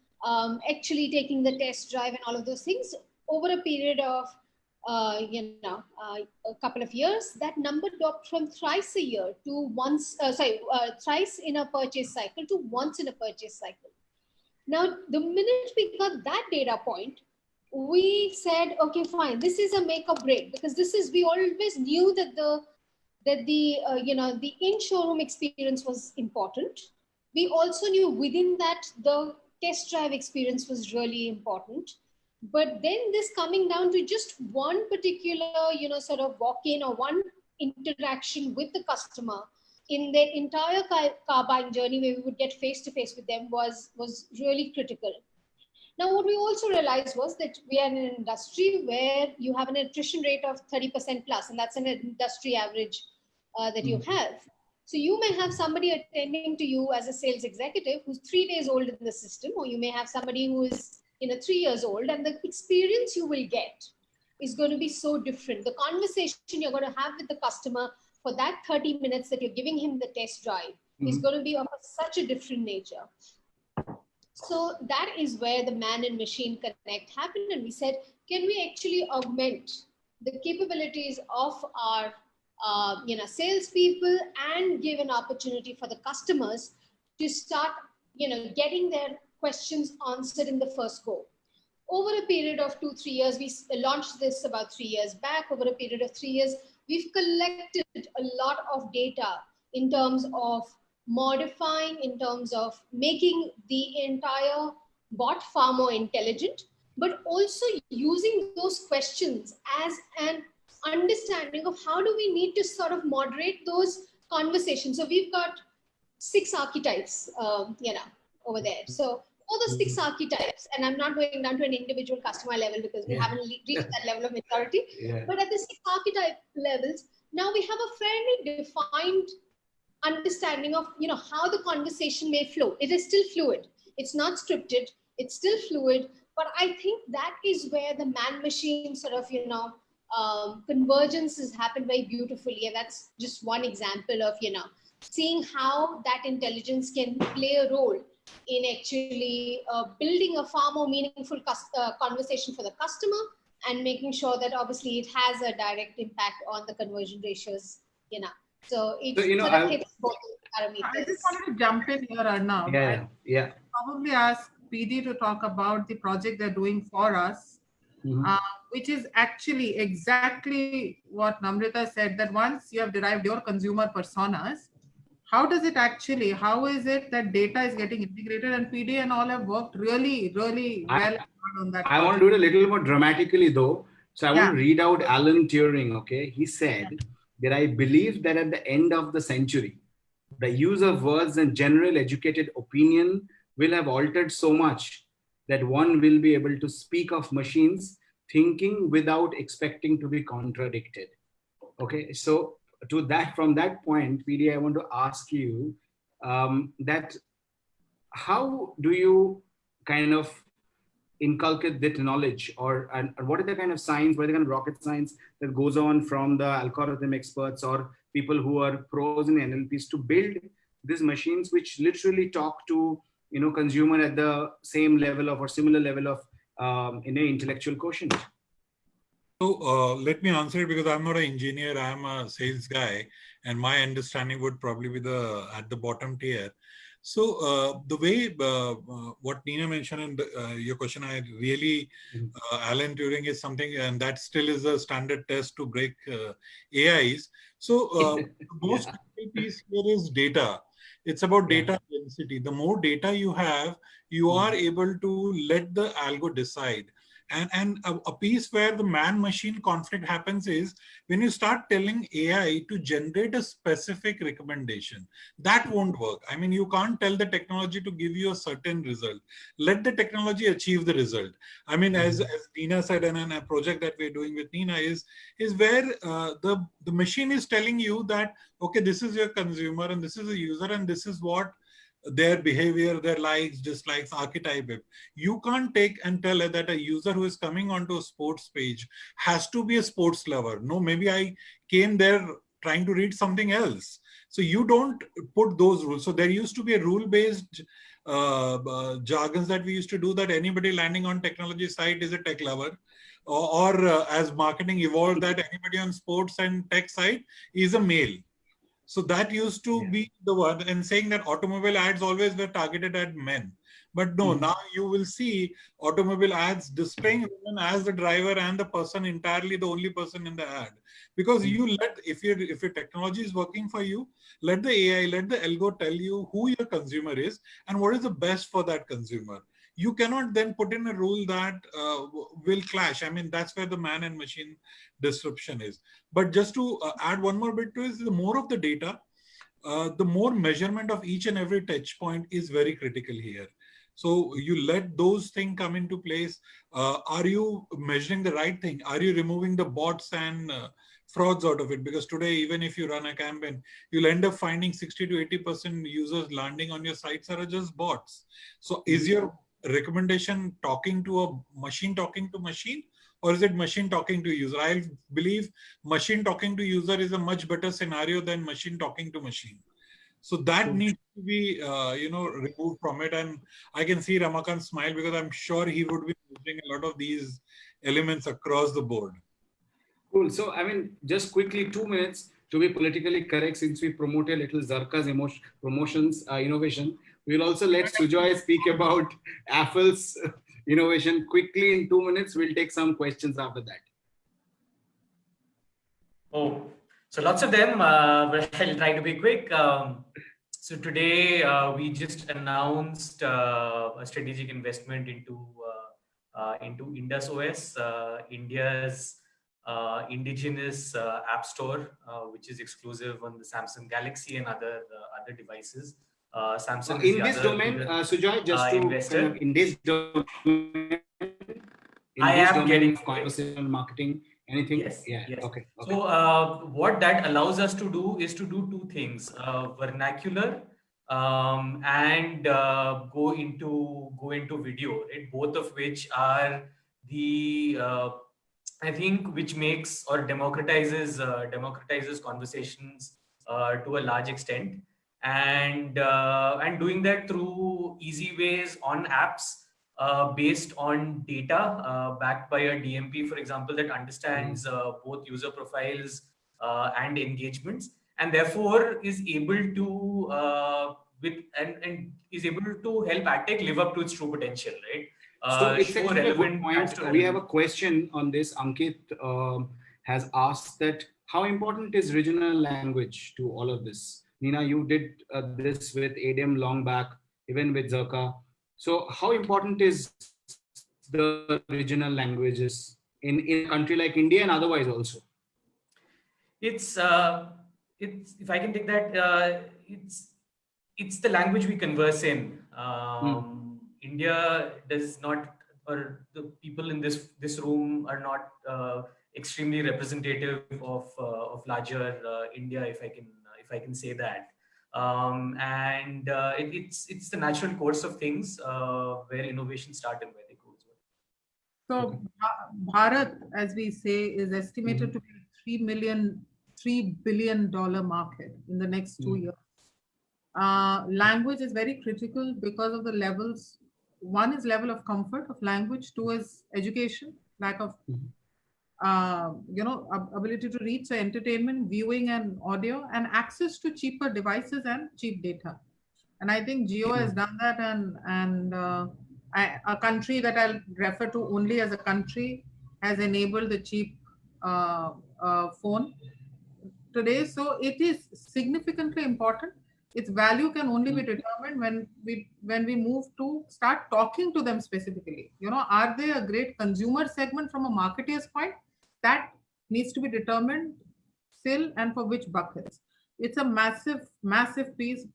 actually taking the test drive and all of those things over a period of, a couple of years, that number dropped from thrice a year to once, thrice in a purchase cycle to once in a purchase cycle. Now, the minute we got that data point, we said, okay, fine, this is a make or break, because we always knew that the in-showroom experience was important. We also knew within that the test drive experience was really important. But then this coming down to just one particular, sort of walk-in or one interaction with the customer in their entire car buying journey, where we would get face-to-face with them, was really critical. Now, what we also realized was that we are in an industry where you have an attrition rate of 30% plus, and that's an industry average that you have. So you may have somebody attending to you as a sales executive who's 3 days old in the system, or you may have somebody who is 3 years old, and the experience you will get is going to be so different. The conversation you're going to have with the customer for that 30 minutes that you're giving him the test drive is going to be of such a different nature. So that is where the man and machine connect happened. And we said, can we actually augment the capabilities of our salespeople and give an opportunity for the customers to start, getting their questions answered in the first go. Over a period of 2-3 years, we launched this about 3 years back. Over a period of 3 years, we've collected a lot of data in terms of modifying, in terms of making the entire bot far more intelligent, but also using those questions as an understanding of how do we need to sort of moderate those conversations. So we've got 6 archetypes, over there. So all the 6 archetypes, and I'm not going down to an individual customer level because we haven't reached that level of maturity, but at the 6 archetype levels, now we have a fairly defined understanding of, how the conversation may flow. It is still fluid. It's not scripted. It's still fluid. But I think that is where the man-machine sort of, convergence has happened very beautifully. And that's just one example of, seeing how that intelligence can play a role in actually building a far more meaningful conversation for the customer and making sure that obviously it has a direct impact on the conversion ratios, So it sort of hits both parameters. I just wanted to jump in here, Arnav. Yeah. Probably ask PD to talk about the project they're doing for us, which is actually exactly what Namrita said, that once you have derived your consumer personas, how is it that data is getting integrated? And PD and all have worked really, really well on that. I want to do it a little more dramatically though. So I want to read out Alan Turing, okay? He said that I believe that at the end of the century, the use of words and general educated opinion will have altered so much that one will be able to speak of machines thinking without expecting to be contradicted. Okay, so from that point, PD, I want to ask you that how do you kind of inculcate that knowledge, and what are the kind of science, what are the kind of rocket science that goes on from the algorithm experts or people who are pros in NLPs to build these machines which literally talk to consumer at the same level of or similar level of intellectual quotient? So let me answer it because I'm not an engineer, I'm a sales guy, and my understanding would probably be at the bottom tier. So the way what Nina mentioned in your question, I really, Alan Turing is something, and that still is a standard test to break AIs. So the most critical piece here is data. It's about data density. The more data you have, you are able to let the algo decide. And a piece where the man-machine conflict happens is when you start telling AI to generate a specific recommendation. That won't work. I mean, you can't tell the technology to give you a certain result. Let the technology achieve the result. I mean, as Nina said, and a project that we're doing with Nina is where the machine is telling you that, okay, this is your consumer and this is a user and this is what their behavior, their likes, dislikes, archetype. You can't take and tell that a user who is coming onto a sports page has to be a sports lover. No, maybe I came there trying to read something else. So you don't put those rules. So there used to be a rule-based jargons that we used to do, that anybody landing on technology site is a tech lover. Or as marketing evolved, that anybody on sports and tech site is a male. So that used to be the one, and saying that automobile ads always were targeted at men. But no, now you will see automobile ads displaying women as the driver and the person entirely the only person in the ad. Because if your technology is working for you, let the AI, let the algo tell you who your consumer is and what is the best for that consumer. You cannot then put in a rule that will clash. I mean, that's where the man and machine disruption is. But just to add one more bit to it, the more of the data, the more measurement of each and every touch point is very critical here. So you let those things come into place. Are you measuring the right thing? Are you removing the bots and frauds out of it? Because today, even if you run a campaign, you'll end up finding 60 to 80% users landing on your sites are just bots. So is your recommendation talking to a machine talking to machine? Or is it machine talking to user? I believe machine talking to user is a much better scenario than machine talking to machine. So that needs to be, removed from it. And I can see Ramakant smile because I'm sure he would be using a lot of these elements across the board. Cool. So, I mean, just quickly, 2 minutes to be politically correct, since we promote a little Zarka's promotions innovation. We'll also let Sujoy speak about Affle's innovation quickly in 2 minutes. We'll take some questions after that. Oh, so lots of them, but I'll try to be quick. So today we just announced a strategic investment into Indus OS, India's indigenous app store, which is exclusive on the Samsung Galaxy and other devices. Samsung in this domain, Sujoy, just to investor. kind of, in this domain, of conversational marketing, anything? Yes. Yeah. Yes. Okay. So what that allows us to do is to do two things: vernacular and go into video. Right? Both of which are the I think which makes or democratizes conversations to a large extent, and doing that through easy ways on apps. Based on data backed by a DMP, for example, that understands both user profiles and engagements, and therefore is able to is able to help AdTech live up to its true potential, right? So it's actually a good point. We have a question on this. Ankit has asked that how important is regional language to all of this? Nina, you did this with ADM long back, even with Zerka. So how important is the regional languages in a country like India and otherwise also? It's if I can take that, it's the language we converse in. India does not, or the people in this room are not extremely representative of larger India, if I can say that. It's the natural course of things where innovation starts and where they go as well. So Bharat, as we say, is estimated to be $3 billion market in the next 2 years. Language is very critical because of the levels. One is level of comfort of language. Two is education, lack of ability to reach, so entertainment, viewing and audio, and access to cheaper devices and cheap data. And I think Jio has done that, and a country that I'll refer to only as a country has enabled the cheap phone today. So it is significantly important. Its value can only be determined when we move to start talking to them specifically. Are they a great consumer segment from a marketer's point? That needs to be determined still, and for which buckets. It's a massive piece.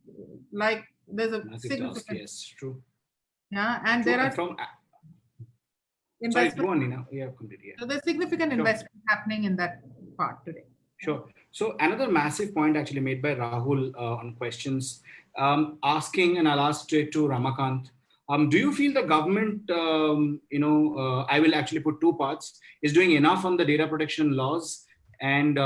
Like there's a massive significant task, yes, true. Yeah, and true. there are sorry, go on, Nina. Yeah, completely. Yeah. So there's significant investment happening in that part today. Sure. So another massive point actually made by Rahul on questions, asking, and I'll ask straight to Ramakant. Do you feel the government, I will actually put two parts, is doing enough on the data protection laws? And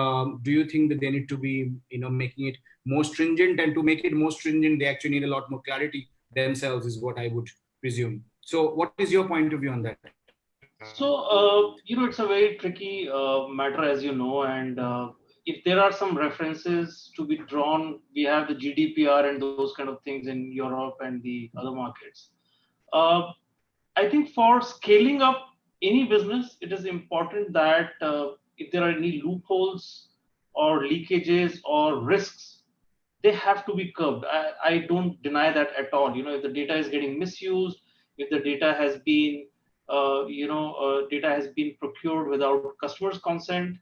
do you think that they need to be, making it more stringent? And to make it more stringent, they actually need a lot more clarity themselves, is what I would presume. So what is your point of view on that? So, it's a very tricky matter, as you know, and if there are some references to be drawn, we have the GDPR and those kind of things in Europe and the other markets. I think for scaling up any business, it is important that if there are any loopholes or leakages or risks, they have to be curbed. I don't deny that at all. If the data is getting misused, if the data has been, data has been procured without customers' consent,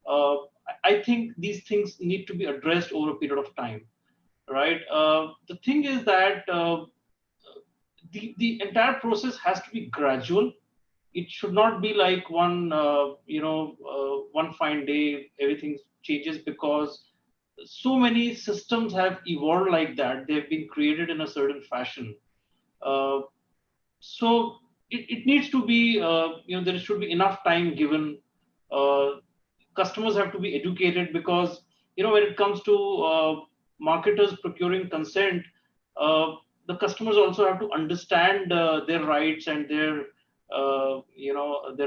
uh, I think these things need to be addressed over a period of time, right? The thing is that the entire process has to be gradual. It should not be like one fine day everything changes, because so many systems have evolved like that. They've been created in a certain fashion. Uh, so it needs to be, there should be enough time given. Uh, Customers have to be educated, because when it comes to marketers procuring consent, uh, the customers also have to understand their rights and their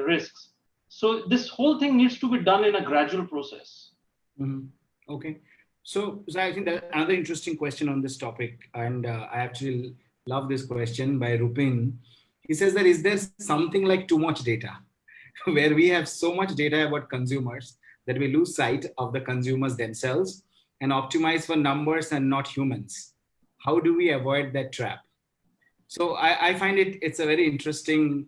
risks. So this whole thing needs to be done in a gradual process. Mm-hmm. Okay. So I think that another interesting question on this topic, and I actually love this question by Rupin. He says that, is there something like too much data, where we have so much data about consumers that we lose sight of the consumers themselves and optimize for numbers and not humans? How do we avoid that trap? So I find it's a very interesting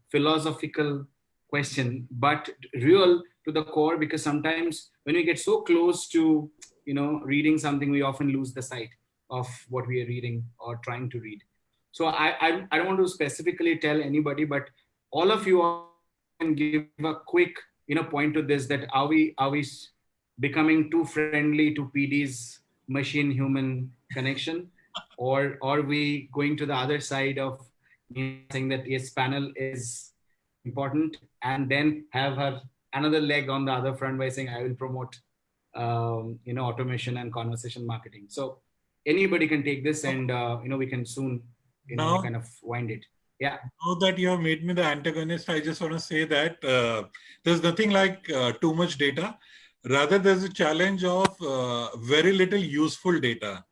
philosophical question, but real to the core, because sometimes when we get so close to reading something, we often lose the sight of what we are reading or trying to read. So I don't want to specifically tell anybody, but all of you can give a quick point to this, that are we becoming too friendly to PD's machine human connection, or are we going to the other side of saying that yes, panel is important, and then have her another leg on the other front by saying I will promote automation and conversation marketing. So anybody can take this, and we can soon now kind of wind it. Yeah. Now that you have made me the antagonist, I just want to say that there's nothing like too much data. Rather, there's a challenge of very little useful data.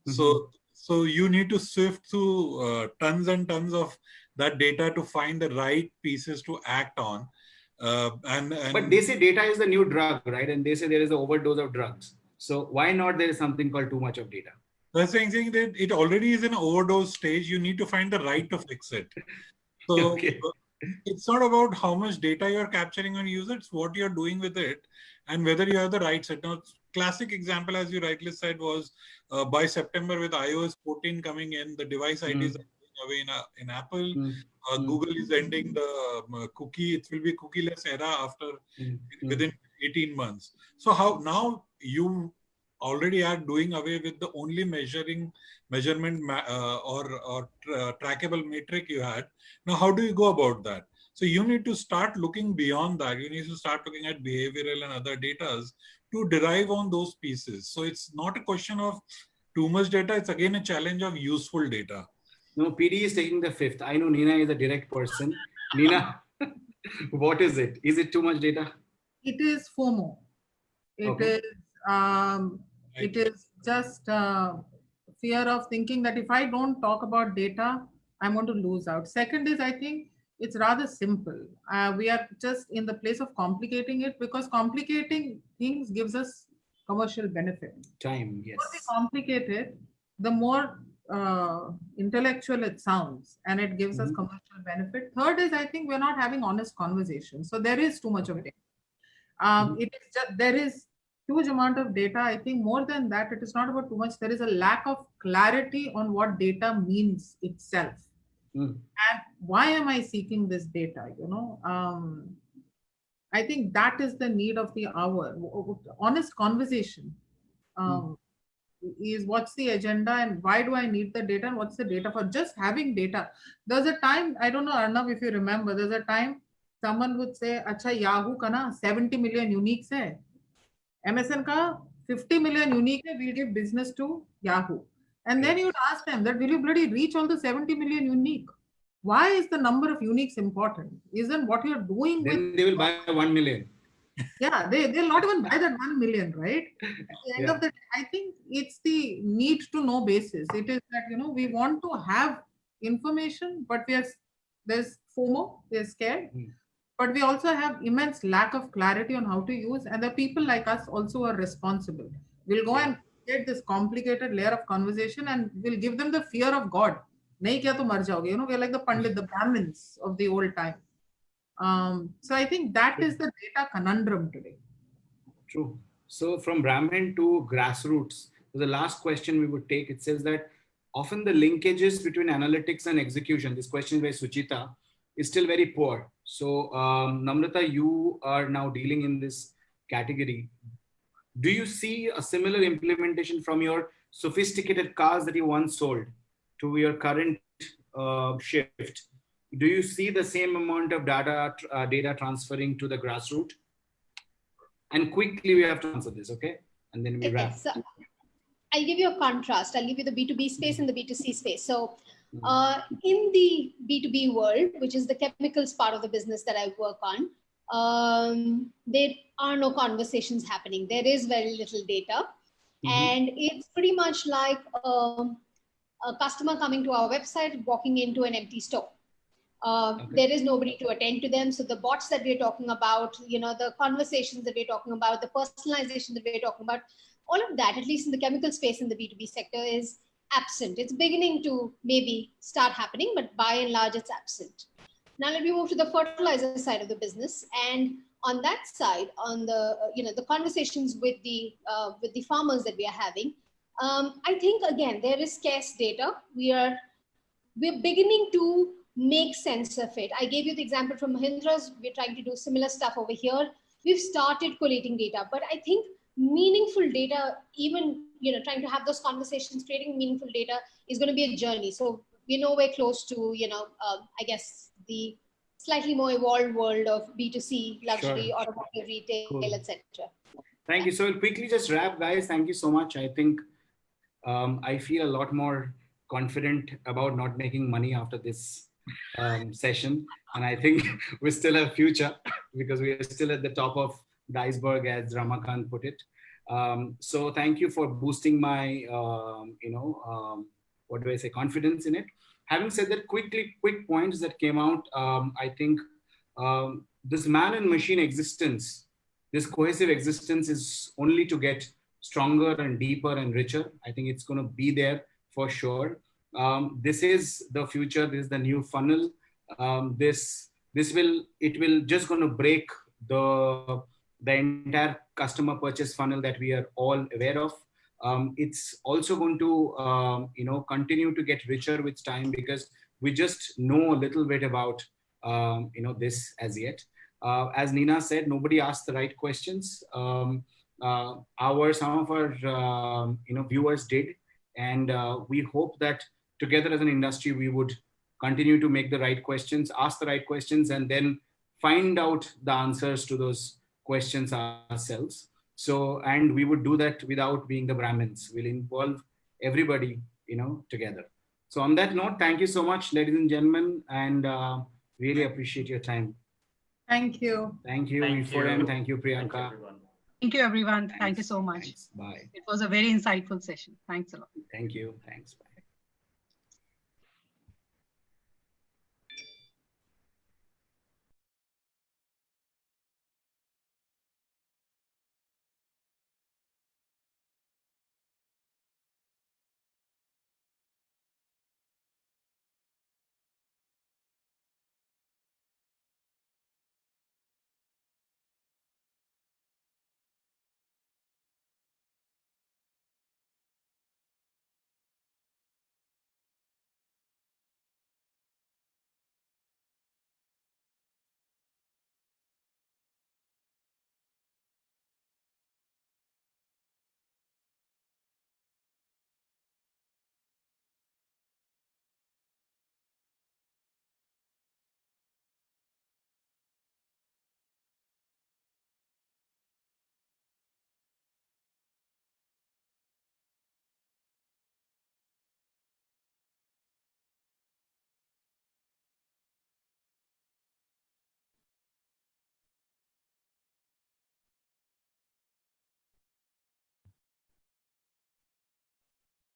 Mm-hmm. So you need to sift through tons and tons of that data to find the right pieces to act on. But they say data is the new drug, right? And they say there is an overdose of drugs. So why not there is something called too much of data? They're saying that it already is an overdose stage. You need to find the right to fix it. So Okay. It's not about how much data you're capturing on users, it's what you're doing with it and whether you have the right set. Now, classic example, as you rightly said, was by September with iOS 14 coming in, the device IDs are going away in Apple. Google is ending the cookie. It will be cookieless era after within 18 months. So how now you already are doing away with the only measurement or trackable metric you had. Now, how do you go about that? So you need to start looking beyond that. You need to start looking at behavioral and other data to derive on those pieces. So it's not a question of too much data. It's again a challenge of useful data. No, PD is taking the fifth. I know Nina is a direct person. Nina, what is it? Is it too much data? It is FOMO. It is just fear of thinking that if I don't talk about data, I'm going to lose out. Second is, I think it's rather simple. We are just in the place of complicating it, because complicating things gives us commercial benefit. Time, yes. The more we complicate it, the more intellectual it sounds, and it gives us commercial benefit. Third is, I think we're not having honest conversations. So there is too much of it. It is just, there is huge amount of data. I think more than that, it is not about too much. There is a lack of clarity on what data means itself. And why am I seeking this data? I think that is the need of the hour. Honest conversation is what's the agenda and why do I need the data and what's the data for. Just having data. There's a time, I don't know, Arnav, if you remember, there's a time someone would say, Acha, Yahoo ka na 70 million uniques hai. MSN ka 50 million unique hai, we give business to Yahoo. And then you'd ask them that, will you bloody reach all the 70 million unique? Why is the number of uniques important? Isn't what you're doing then with... they will buy 1 million. Yeah, they'll not even buy that 1 million, right? At the end of the day, I think it's the need to know basis. It is that, we want to have information, but there's FOMO, we're scared. Mm. But we also have immense lack of clarity on how to use, and the people like us also are responsible. We'll go and get this complicated layer of conversation, and we'll give them the fear of God. Nahi kiya to mar jaoge. You know, we're like the Pandit, the Brahmins of the old time. So I think that is the data conundrum today. True. So from Brahmin to grassroots, the last question we would take, it says that often the linkages between analytics and execution, this question by Suchita, is still very poor. So Namrata, you are now dealing in this category. Do you see a similar implementation from your sophisticated cars that you once sold to your current shift? Do you see the same amount of data transferring to the grassroots? And quickly we have to answer this, okay? And then we wrap. So I'll give you a contrast. I'll give you the B2B space and the B2C space. So in the B2B world, which is the chemicals part of the business that I work on, there are no conversations happening. There is very little data. And it's pretty much like a customer coming to our website, walking into an empty store. There is nobody to attend to them. So the bots that we're talking about, the conversations that we're talking about, the personalization that we're talking about, all of that, at least in the chemical space in the B2B sector, is absent. It's beginning to maybe start happening, but by and large, it's absent. Now let me move to the fertilizer side of the business. And on that side, on the the conversations with the farmers that we are having, I think again there is scarce data. We're beginning to make sense of it. I gave you the example from Mahindra's. We're trying to do similar stuff over here. We've started collating data, but I think meaningful data, even trying to have those conversations, creating meaningful data is going to be a journey. So we're nowhere close to I guess the slightly more evolved world of B2C, luxury, automotive, retail, etc. Thank you. So we'll quickly just wrap, guys. Thank you so much. I think I feel a lot more confident about not making money after this session, and I think we still have future because we are still at the top of the iceberg, as Ramakant put it. So thank you for boosting my what do I say, confidence in it. Having said that, quick points that came out. I think this man and machine existence, this cohesive existence, is only to get stronger and deeper and richer. I think it's going to be there for sure. This is the future. This is the new funnel. It will just going to break the entire customer purchase funnel that we are all aware of. It's also going to continue to get richer with time, because we just know a little bit about this as yet. As Nina said, nobody asked the right questions. Some of our viewers did, and we hope that together as an industry we would continue to make the right questions, ask the right questions, and then find out the answers to those questions ourselves. So, and we would do that without being the Brahmins. We'll involve everybody, together. So on that note, thank you so much, ladies and gentlemen, and really appreciate your time. Thank you. Thank you, E4M. Thank you, Priyanka. Thank you, everyone. Thanks. Thank you so much. Thanks. Bye. It was a very insightful session. Thanks a lot. Thank you. Thanks. Bye.